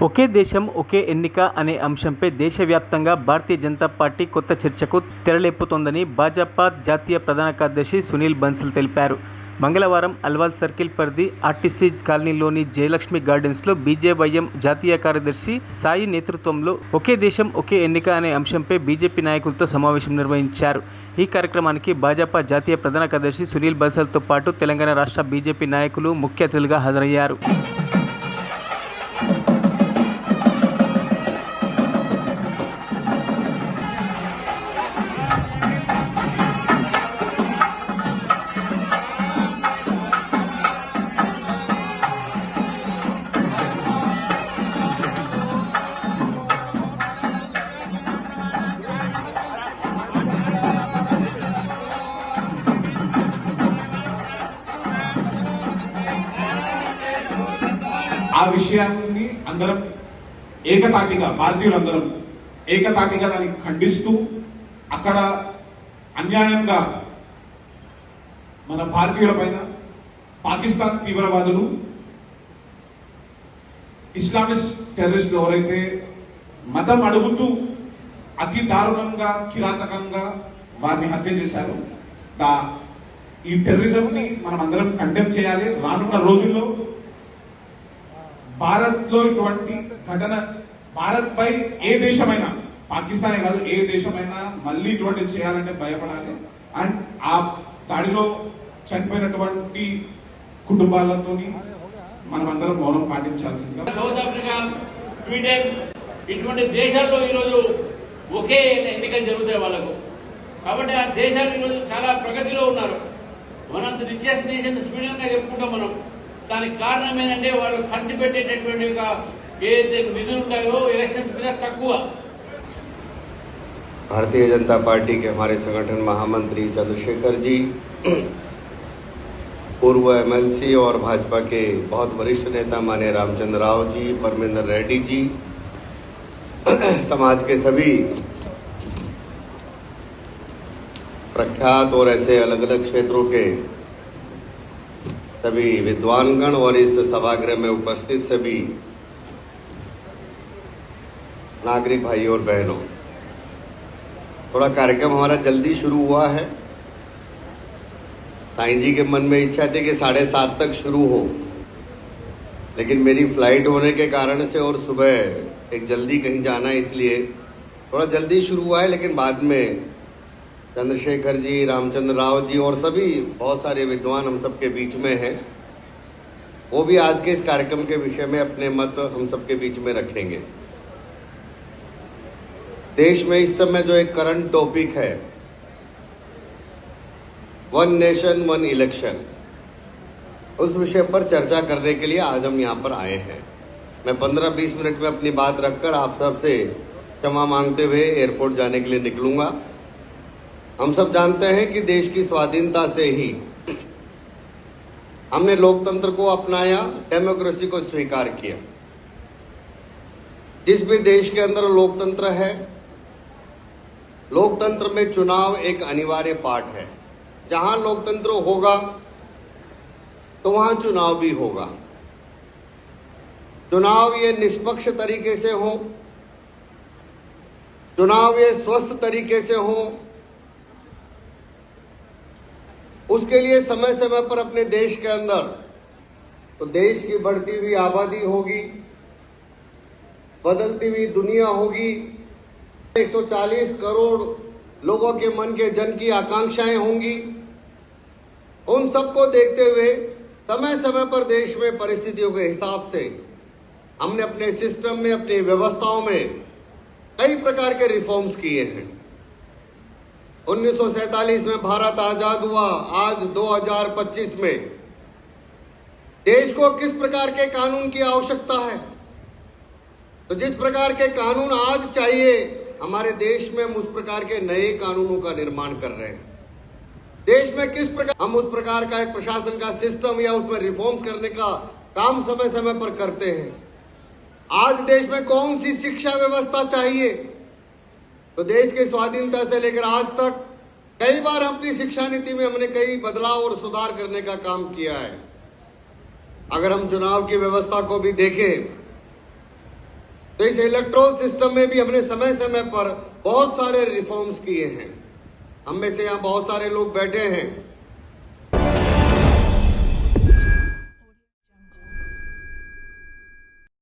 ఒకే దేశం ఒకే ఎన్నిక అనే అంశంపై దేశవ్యాప్తంగా భారతీయ జనతా పార్టీ కొత్త చర్చకు తెరలేపుతోందని భాజపా జాతీయ ప్రధాన కార్యదర్శి సునీల్ బన్సల్ తెలిపారు. మంగళవారం అల్వాల్ సర్కిల్ పరిధి ఆర్టీసీ కాలనీలోని జయలక్ష్మి గార్డెన్స్లో బీజేవైఎం జాతీయ కార్యదర్శి సాయి నేతృత్వంలో ఒకే దేశం ఒకే ఎన్నిక అనే అంశంపై బీజేపీ నాయకులతో సమావేశం నిర్వహించారు. ఈ కార్యక్రమానికి భాజపా జాతీయ ప్రధాన కార్యదర్శి సునీల్ బన్సల్తో పాటు తెలంగాణ రాష్ట్ర బీజేపీ నాయకులు ముఖ్య అతిథులుగా హాజరయ్యారు. ఆ విషయాన్ని అందరం ఏకతాటిగా భారతీయులందరం ఏకతాటిగా దాన్ని ఖండిస్తూ అక్కడ అన్యాయంగా మన భారతీయుల పైన పాకిస్తాన్ తీవ్రవాదులు ఇస్లామిస్ట్ టెర్రరిస్టులు ఎవరైతే మతం అడుగుతూ అతి దారుణంగా కిరాతకంగా వారిని హత్య చేశారు. ఈ టెర్రరిజం ని మనం అందరం కండెమ్ చేయాలి. రానున్న రోజుల్లో భారత్ లో ఇటువంటి ఘటన భారత్ పై ఏ దేశమైనా, పాకిస్తానే కాదు ఏ దేశమైనా మళ్ళీ ఇటువంటి చేయాలంటే భయపడాలి. అండ్ ఆ దాడిలో చనిపోయినటువంటి కుటుంబాలతో మనం అందరం మౌనం పాటించాల్సిందిగా. సౌత్ ఆఫ్రికా, స్వీడన్ ఇటువంటి దేశాల్లో ఈరోజు ఒకే ఎన్నికలు జరుగుతాయి వాళ్ళకు. కాబట్టి ఆ దేశాలు ఈరోజు చాలా ప్రగతిలో ఉన్నారు. మనంత రిచెస్ట్ నేషన్ స్వీడన్ గా చెప్పుకుంటాం మనం. దానికి కారణం ఏంటంటే వాళ్ళు ఖర్చు పెట్టేటటువంటి ఏదైతే నిధులు ఉంటాయో ఎలక్షన్స్ మీద తక్కువ. भारतीय जनता पार्टी के हमारे संगठन महामंत्री चंद्रशेखर जी, पूर्व एमएलसी और भाजपा के बहुत वरिष्ठ नेता माने रामचंद्र राव जी, परमेंद्र रेड्डी जी, समाज के सभी प्रख्यात और ऐसे अलग अलग क्षेत्रों के सभी विद्वानगण और इस सभागृह में उपस्थित सभी नागरिक भाई और बहनों, थोड़ा कार्यक्रम हमारा जल्दी शुरू हुआ है. साईं जी के मन में इच्छा थी कि 7:30 तक शुरू हो, लेकिन मेरी फ्लाइट होने के कारण से और सुबह एक जल्दी कहीं जाना है, इसलिए थोड़ा जल्दी शुरू हुआ है. लेकिन बाद में चंद्रशेखर जी, रामचंद्र राव जी और सभी बहुत सारे विद्वान हम सबके बीच में हैं. वो भी आज के इस कार्यक्रम के विषय में अपने मत हम सबके बीच में रखेंगे. देश में इस समय जो एक करंट टॉपिक है, वन नेशन वन इलेक्शन, उस विषय पर चर्चा करने के लिए आज हम यहाँ पर आए हैं. मैं 15-20 मिनट में अपनी बात रखकर आप सबसे क्षमा मांगते हुए एयरपोर्ट जाने के लिए निकलूंगा. हम सब जानते हैं कि देश की स्वाधीनता से ही हमने लोकतंत्र को अपनाया, डेमोक्रेसी को स्वीकार किया. जिस भी देश के अंदर लोकतंत्र है, लोकतंत्र में चुनाव एक अनिवार्य पार्ट है. जहां लोकतंत्र होगा तो वहां चुनाव भी होगा. चुनाव ये निष्पक्ष तरीके से हो, चुनाव ये स्वस्थ तरीके से हो, उसके लिए समय समय पर अपने देश के अंदर तो देश की बढ़ती हुई आबादी होगी, बदलती हुई दुनिया होगी, 140 करोड़ लोगों के मन के जन की आकांक्षाएं होंगी. उन सबको देखते हुए समय समय पर देश में परिस्थितियों के हिसाब से हमने अपने सिस्टम में, अपनी व्यवस्थाओं में कई प्रकार के रिफॉर्म्स किए हैं. 1947 में भारत आजाद हुआ. आज 2025 में देश को किस प्रकार के कानून की आवश्यकता है? तो जिस प्रकार के कानून आज चाहिए, हमारे देश में हम उस प्रकार के नए कानूनों का निर्माण कर रहे हैं. देश में किस प्रकार हम उस प्रकार का एक प्रशासन का सिस्टम या उसमें रिफॉर्म्स करने का काम समय समय पर करते हैं. आज देश में कौन सी शिक्षा व्यवस्था चाहिए? तो देश की स्वाधीनता से लेकर आज तक कई बार अपनी शिक्षा नीति में हमने कई बदलाव और सुधार करने का काम किया है. अगर हम चुनाव की व्यवस्था को भी देखें तो इस इलेक्ट्रोल सिस्टम में भी हमने समय समय पर बहुत सारे रिफॉर्म्स किए हैं। हम में से यहाँ बहुत सारे लोग बैठे हैं